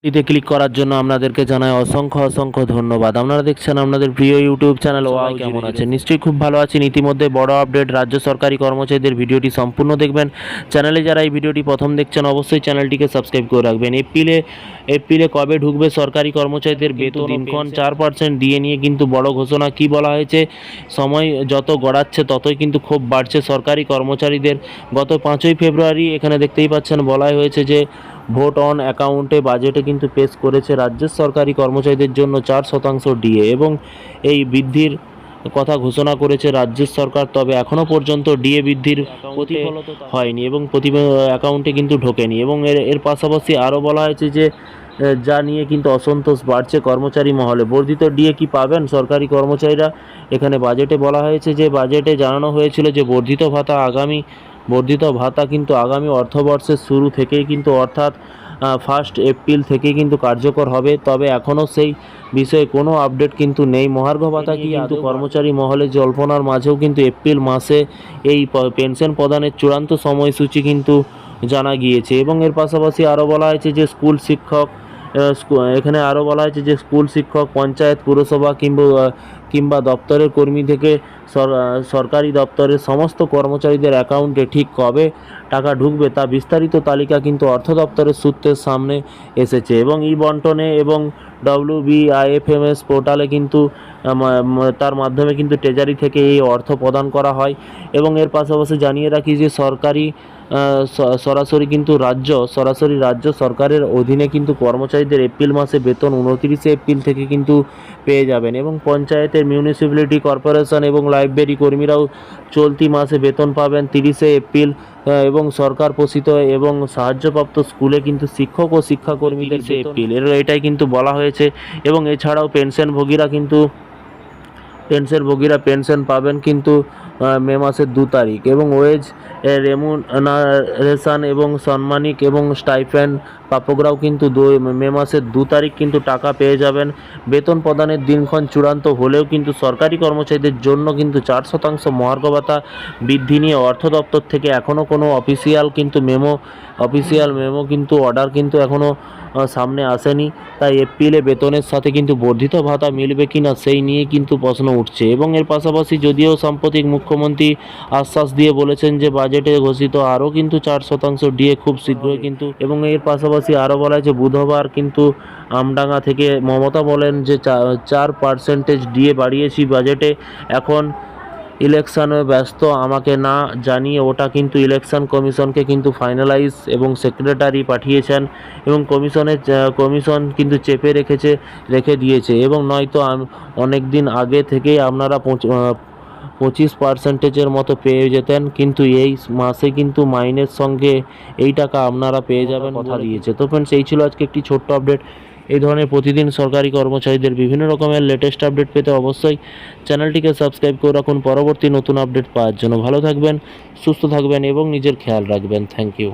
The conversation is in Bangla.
ভিডিওতে ক্লিক করার জন্য আপনাদেরকে জানাই অসংখ্য ধন্যবাদ। আপনারা দেখছেন আপনাদের প্রিয় ইউটিউব চ্যানেল ওয়াও। কেমন আছেন? নিশ্চয়ই খুব ভালো আছেন। ইতিমধ্যে বড় আপডেট, রাজ্য সরকারি কর্মচারীদের ভিডিওটি সম্পূর্ণ দেখবেন। চ্যানেলে যারা এই ভিডিওটি প্রথম দেখছেন অবশ্যই চ্যানেলটিকে সাবস্ক্রাইব করে রাখবেন। এপ্রিলে কবে ঢুকবে সরকারি কর্মচারীদের বেতন? দিনক্ষণ 4% ডিএ নিয়ে কিন্তু বড় ঘোষণা। কি বলা হয়েছে? সময় যত গড়াচ্ছে ততই কিন্তু ক্ষোভ বাড়ছে সরকারি কর্মচারীদের। গত 5ই ফেব্রুয়ারি এখানে দেখতেই পাচ্ছেন বলা হয়েছে যে ভোট অন অ্যাকাউন্টে বাজেটে কিন্তু পেশ করেছে রাজ্যের সরকারি কর্মচারীদের জন্য 4% ডিএ এবং এই বৃদ্ধির কথা ঘোষণা করেছে রাজ্যের সরকার। তবে এখনও পর্যন্ত ডিএ বৃদ্ধির প্রতিফলিত হয়নি এবং অ্যাকাউন্টে কিন্তু ঢোকেনি। এবং এর পাশাপাশি আরও বলা হয়েছে যে যা নিয়ে কিন্তু অসন্তোষ বাড়ছে কর্মচারী মহলে। বর্ধিত ডিএ কি পাবেন সরকারি কর্মচারীরা? এখানে বাজেটে বলা হয়েছে যে বাজেটে জানানো হয়েছিল যে বর্ধিত ভাতা কিন্তু আগামী অর্থবর্ষের শুরু থেকেই কিন্তু অর্থাৎ 1 এপ্রিল থেকেই কিন্তু কার্যকর হবে। তবে এখনও সেই বিষয়ে কোনো আপডেট কিন্তু নেই। মহার্ঘ ভাতা কি কিন্তু কর্মচারী মহলে জল্পনার মাঝেও কিন্তু এপ্রিল মাসে এই পেনশন প্রদানের চূড়ান্ত সময়সূচি কিন্তু জানা গিয়েছে। এবং এর পাশাপাশি আরও বলা হয়েছে যে এখানে আরও বলা হয়েছে যে স্কুল শিক্ষক, পঞ্চায়েত, পুরসভা কিংবা দপ্তরের কর্মী থেকে সরকারি দপ্তরের সমস্ত কর্মচারীদের অ্যাকাউন্টে ঠিক কবে টাকা ঢুকবে তা বিস্তারিত তালিকা কিন্তু অর্থ দপ্তরের সূত্রের সামনে এসেছে। এবং বন্টনে এবং WBIFMS পোর্টালে কিন্তু তার মাধ্যমে কিন্তু ট্রেজারি থেকে এই অর্থ প্রদান করা হয়। এবং এর পাশাপাশি জানিয়ে রাখি যে সরাসরি রাজ্য সরকারের অধীনে কিন্তু কর্মচারীদের এপ্রিল মাসে বেতন 29 এপ্রিল থেকে কিন্তু পেয়ে যাবেন। এবং পঞ্চায়েতের, মিউনিসিপ্যালিটি কর্পোরেশন এবং লাইব্রেরি কর্মীরাও চলতি মাসে বেতন পাবেন 30 এপ্রিল। এবং সরকার পোষিত এবং সাহায্যপ্রাপ্ত স্কুলে কিন্তু শিক্ষক ও শিক্ষাকর্মীদের এপ্রিল এটাই কিন্তু বলা হয়েছে। এবং এছাড়াও পেনশনভোগীরা পেনশন পাবেন কিন্তু মে মাসের 2 তারিখ। এবং ওয়েজ রেমুনারেশন এবং সম্মানিক এবং স্টাইপেন্ড প্রাপকরাও কিন্তু মে মাসের 2 তারিখ কিন্তু টাকা পেয়ে যাবেন। বেতন প্রদানের দিনক্ষণ চূড়ান্ত হলেও কিন্তু সরকারি কর্মচারীদের জন্য কিন্তু 4% মহার্ঘ ভাতা বৃদ্ধি নিয়ে অর্থ দপ্তর থেকে এখনও কোনো অফিসিয়াল মেমো কিন্তু অর্ডার কিন্তু এখনও সামনে আসেনি। তাই এপ্রিলে বেতনের সাথে কিন্তু বর্ধিত ভাতা মিলবে কিনা সেই নিয়ে কিন্তু প্রশ্ন উঠছে। এবং এর পাশাপাশি যদিও সাম্প্রতিক মুখ্যমন্ত্রী আশ্বাস দিয়ে বলেছেন যে বাজেটে ঘোষিত আরও কিন্তু 4% ডিএ খুব শীঘ্রই কিন্তু। এবং এর পাশাপাশি আরও বলা হয়েছে বুধবার কিন্তু আমডাঙ্গা থেকে মমতা বলেন যে 4% ডিএ বাড়িয়েছি বাজেটে। এখন ইলেকশনে ব্যস্ত, আমাকে না জানিয়ে ওটা কিন্তু ইলেকশন কমিশনকে কিন্তু ফাইনালাইজ এবং সেক্রেটারি পাঠিয়েছেন এবং কমিশন কিন্তু চেপে রেখে দিয়েছে। এবং নয়তো অনেক দিন আগে থেকেই আপনারা 25%-এর মতো পেয়ে যেতেন, কিন্তু এই মাসে কিন্তু মাইনের সঙ্গে এই টাকা আপনারা পেয়ে যাবেন কথা দিয়েছে। তো ফ্রেন্ডস, এই ছিল আজকে একটি ছোট্ট আপডেট। এই ধরনের প্রতিদিন সরকারি কর্মচারীদের বিভিন্ন রকমের লেটেস্ট আপডেট পেতে অবশ্যই চ্যানেলটিকে সাবস্ক্রাইব করে রাখুন পরবর্তী নতুন আপডেট পাওয়ার জন্য। ভালো থাকবেন, সুস্থ থাকবেন এবং নিজের খেয়াল রাখবেন। Thank you.